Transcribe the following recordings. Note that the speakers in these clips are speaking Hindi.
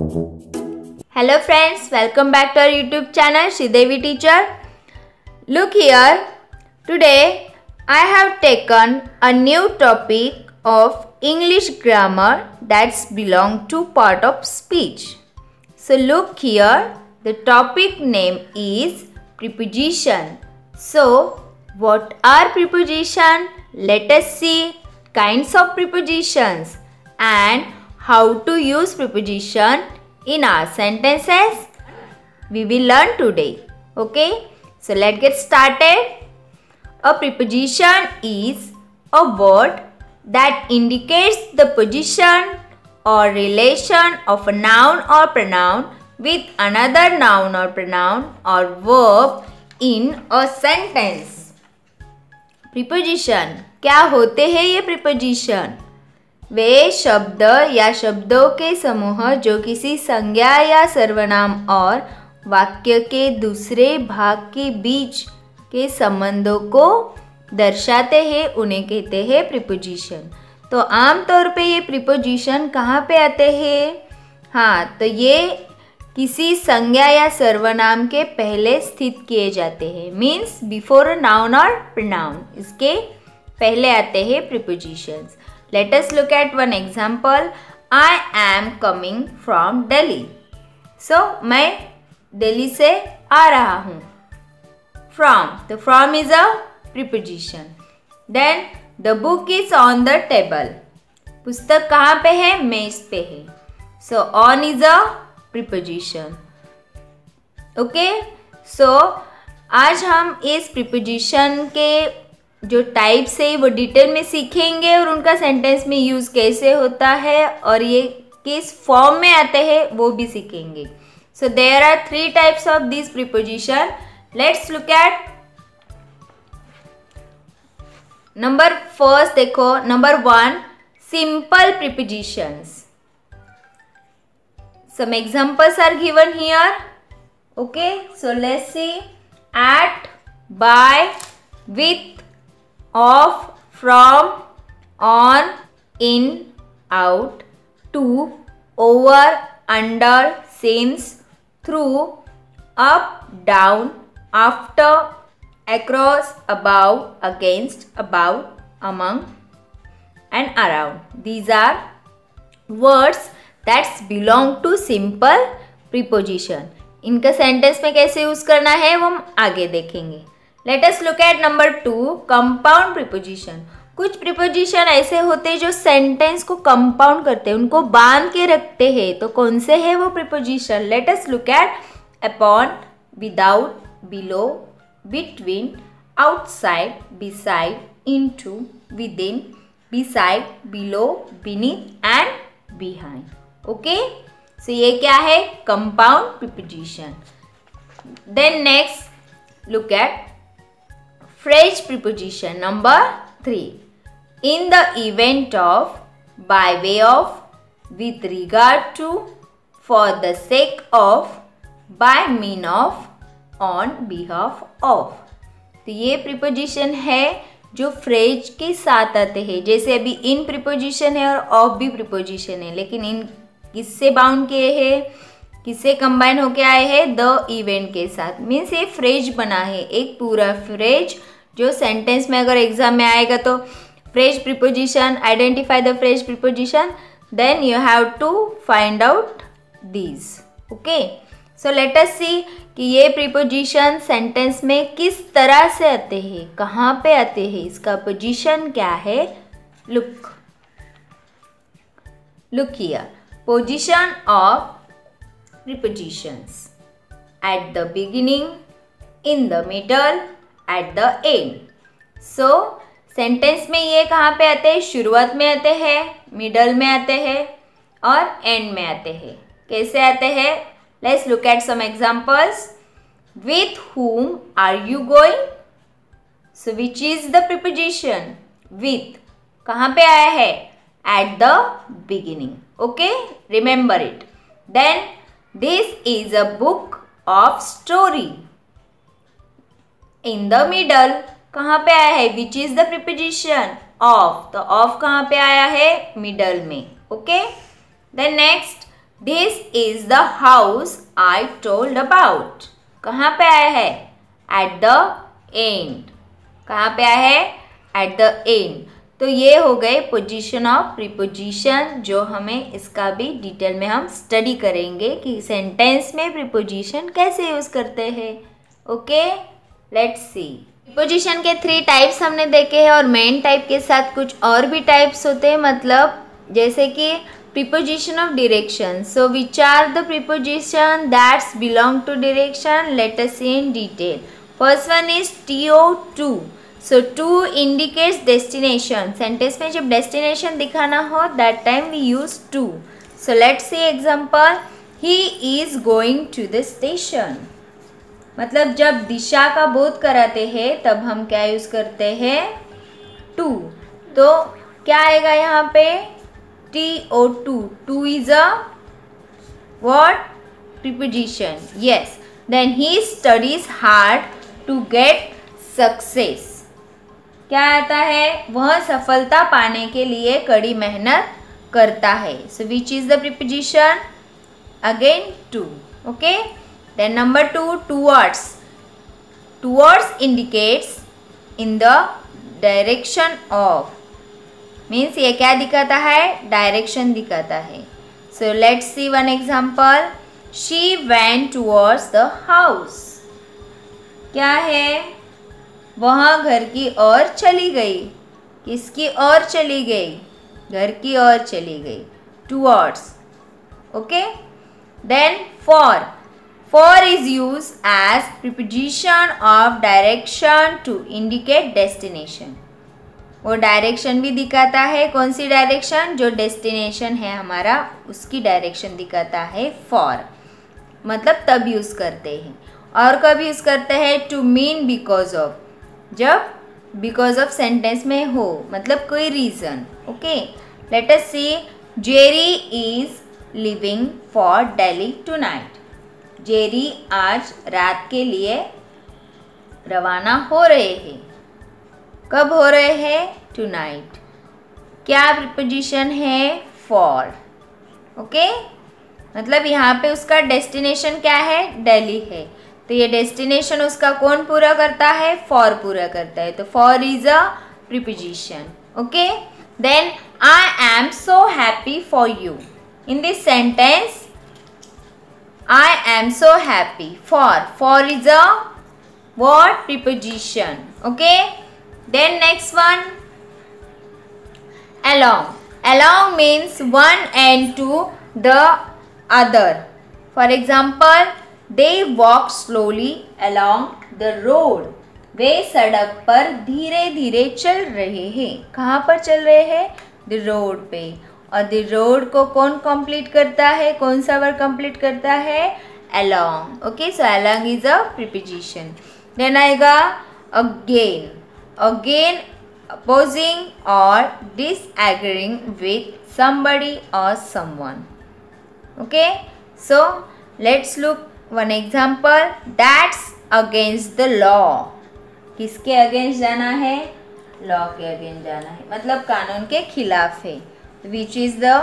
Hello friends, welcome back to our YouTube channel Sridevi Teacher. Look here, today I have taken a new topic of English grammar that's belong to part of speech. So look here, the topic name is preposition. So what are preposition? Let us see kinds of prepositions and how to use preposition in our sentences. We will learn today. Okay, so let's get started. A preposition is a word that indicates the position or relation of a noun or pronoun with another noun or pronoun or verb in a sentence. Preposition क्या होते हैं ये preposition? वे शब्द या शब्दों के समूह जो किसी संज्ञा या सर्वनाम और वाक्य के दूसरे भाग के बीच के संबंधों को दर्शाते हैं, उन्हें कहते हैं प्रीपोजिशन. तो आमतौर पे ये प्रीपोजिशन कहाँ पे आते हैं? हाँ, तो ये किसी संज्ञा या सर्वनाम के पहले स्थित किए जाते हैं. मीन्स बिफोर अ नाउन और प्रोनाउन, इसके पहले आते हैं prepositions. Let us look at one example. I am coming from Delhi. So मैं दिल्ली से आ रहा हूँ. From, तो from is a preposition. Then the book is on the table. पुस्तक कहाँ पे है? मेज पे है. So on is a preposition. Okay? So आज हम इस preposition के जो टाइप्स है वो डिटेल में सीखेंगे और उनका सेंटेंस में यूज कैसे होता है और ये किस फॉर्म में आते हैं वो भी सीखेंगे. So there are 3 types of this preposition. Let's look at number first. देखो number 1, simple prepositions. Some examples are given here. Okay, so let's see. At, by, with, of, from, on, in, out, to, over, under, since, through, up, down, after, across, above, against, about, among, and around. These are words that belong to simple preposition. इनका सेंटेंस में कैसे यूज करना है वो हम आगे देखेंगे. Let us look at number 2, compound preposition. कुछ preposition ऐसे होते हैं जो सेंटेंस को कंपाउंड करते हैं, उनको बांध के रखते हैं. तो कौन से है वो preposition? Let us look at upon, without, below, between, outside, beside, into, within, beside, below, beneath and behind. Okay? So ये क्या है? Compound preposition. Then next look at phrase preposition number 3. In the event of, by way of, with regard to, for the sake of, by mean of, on behalf of. तो ये preposition है जो phrase के साथ आते हैं. जैसे अभी in preposition है और of भी preposition है, लेकिन in किससे बाउंड किए हैं, किससे कंबाइन होके आए हैं? द इवेंट के साथ. मीन्स ये फ्रेज बना है, एक पूरा फ्रेज जो सेंटेंस में अगर एग्जाम में आएगा तो phrase preposition, identify the phrase preposition, then you have to find out these. Okay, so let us see कि ये प्रीपोजिशन सेंटेंस में किस तरह से आते हैं, कहाँ पे आते हैं, इसका पोजीशन क्या है. Look here. Position of prepositions at the beginning, in the middle, at the end. So sentence में ये कहाँ पे आते हैं? शुरुआत में आते हैं, मिडल में आते हैं और एंड में आते हैं. कैसे आते हैं? Let's look at some examples. With whom are you going? So which is the preposition? With कहाँ पे आया है? At the beginning. Okay, remember it. Then this is a book of story. In the middle कहाँ पे आया है? Which is the preposition? Of. तो of कहाँ पे आया है? Middle में. Okay. Then next, this is the house I told about. कहाँ पे आया है? At the end. कहाँ पे आया है? At the end. तो ये हो गए पोजीशन ऑफ प्रीपोजिशन, जो हमें इसका भी डिटेल में हम स्टडी करेंगे कि सेंटेंस में प्रीपोजिशन कैसे यूज करते हैं। Okay, let's see. प्रीपोजिशन के 3 टाइप्स हमने देखे हैं और मेन टाइप के साथ कुछ और भी टाइप्स होते हैं, मतलब जैसे कि preposition of direction. So which are the preposition that belong to direction? Let us see in detail. First one is to. So to indicates destination. Sentence में जब destination दिखाना हो that time we use to. So let's see example. He is going to the station. मतलब जब दिशा का बोध कराते हैं तब हम क्या यूज करते हैं? to. तो क्या आएगा यहाँ पे? to. To is a what? Preposition. Yes. Then he studies hard to get success. क्या आता है? वह सफलता पाने के लिए कड़ी मेहनत करता है. So which is the preposition? Again to. Okay. Then number 2, towards. Towards indicates in the direction of. Means ये क्या दिखाता है? डायरेक्शन दिखाता है. सो let's C one example. She went towards the house. क्या है? वह घर की ओर चली गई. किसकी ओर चली गई? घर की ओर चली गई. Towards. Okay. Then for. For is use as preposition of direction to indicate destination. वो डायरेक्शन भी दिखाता है. कौन सी डायरेक्शन? जो डेस्टिनेशन है हमारा उसकी डायरेक्शन दिखाता है फॉर. मतलब तब यूज़ करते हैं. और कब यूज़ करते हैं? To mean because of. जब बिकॉज ऑफ सेंटेंस में हो, मतलब कोई reason. Okay, let us see. Jerry is living for Delhi tonight. जेरी आज रात के लिए रवाना हो रहे हैं. कब हो रहे हैं? टुनाइट. क्या प्रीपोजिशन है? फॉर. ओके, मतलब यहाँ पे उसका डेस्टिनेशन क्या है? दिल्ली है. तो ये डेस्टिनेशन उसका कौन पूरा करता है? फॉर पूरा करता है. तो for is a preposition. Okay. Then I am so happy for you. In this sentence I am so happy. For is a what? Preposition. Okay. Then next one, along. Along means one and to the other. For example, they walk slowly along the road. वे सड़क पर धीरे धीरे चल रहे हैं. कहाँ पर चल रहे हैं? The road पे. और the road को कौन कंप्लीट करता है? कौन सा वर्ड कंप्लीट करता है? Along. Okay, so along is a preposition. Then आएगा again. Again, opposing or disagreeing with somebody or someone. Okay, so let's look one example. That's against the law. किसके अगेंस्ट जाना है? लॉ के अगेंस्ट जाना है, मतलब कानून के खिलाफ है. Which is the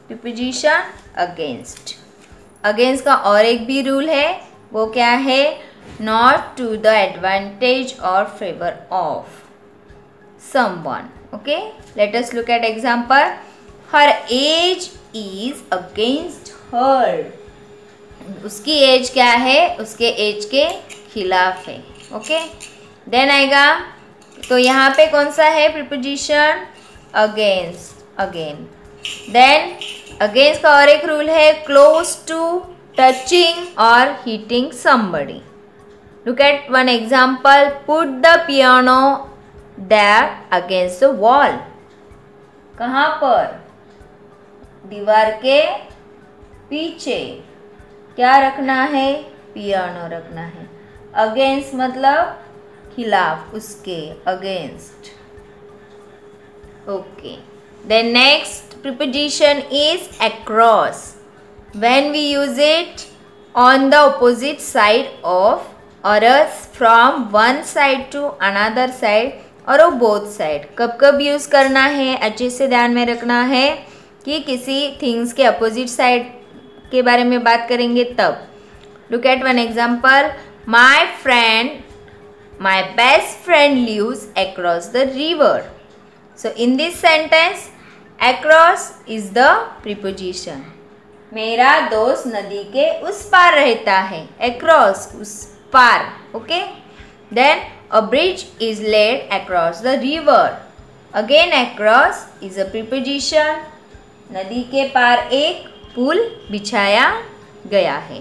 preposition? against. Against का और एक भी रूल है. वो क्या है? not to the advantage or favor of someone. Okay, let us look at example. Her age is against her. उसकी एज क्या है? उसके एज के खिलाफ है. ओके, देन आएगा. तो यहाँ पे कौन सा है preposition? Against. Again. Then against का और एक रूल है, क्लोज टू, टचिंग और hitting somebody. Look at one example. Put the piano there against the wall. कहाँ पर? दीवार के पीछे. क्या रखना है? पियानो रखना है. अगेंस्ट मतलब खिलाफ, उसके against. Okay. Then next preposition is across. When we use it on the opposite side of or else from one side to another side और both side. कब कब यूज़ करना है? अच्छे से ध्यान में रखना है कि किसी थिंग्स के अपोजिट साइड के बारे में बात करेंगे तब। Look at one example, my best friend lives across the river. So in this sentence, across is the preposition. मेरा दोस्त नदी के उस पार रहता है, across उस पार, okay? Then a bridge is laid across the river. Again across is a preposition. नदी के पार एक पुल बिछाया गया है।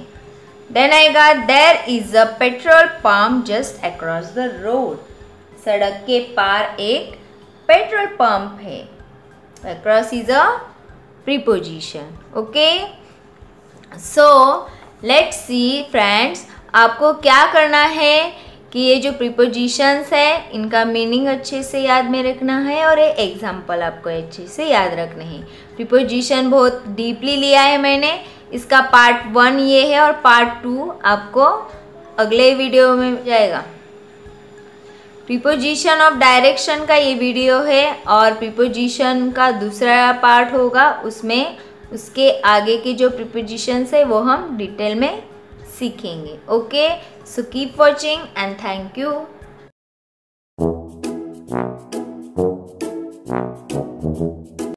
Then आएगा there is a petrol pump just across the road. सड़क के पार एक पेट्रोल पंप है। Across is a preposition. Okay? So let's see friends, आपको क्या करना है कि ये जो प्रीपोजिशंस है इनका मीनिंग अच्छे से याद में रखना है और ये एग्जाम्पल आपको अच्छे से याद रखने हैं। प्रीपोजिशन बहुत डीपली लिया है मैंने, इसका पार्ट 1 ये है और पार्ट 2 आपको अगले वीडियो में जाएगा। प्रीपोजिशन ऑफ डायरेक्शन का ये वीडियो है और प्रीपोजिशन का दूसरा पार्ट होगा, उसमें उसके आगे के जो प्रीपोजिशंस है वो हम डिटेल में सीखेंगे। Okay, so keep watching and thank you.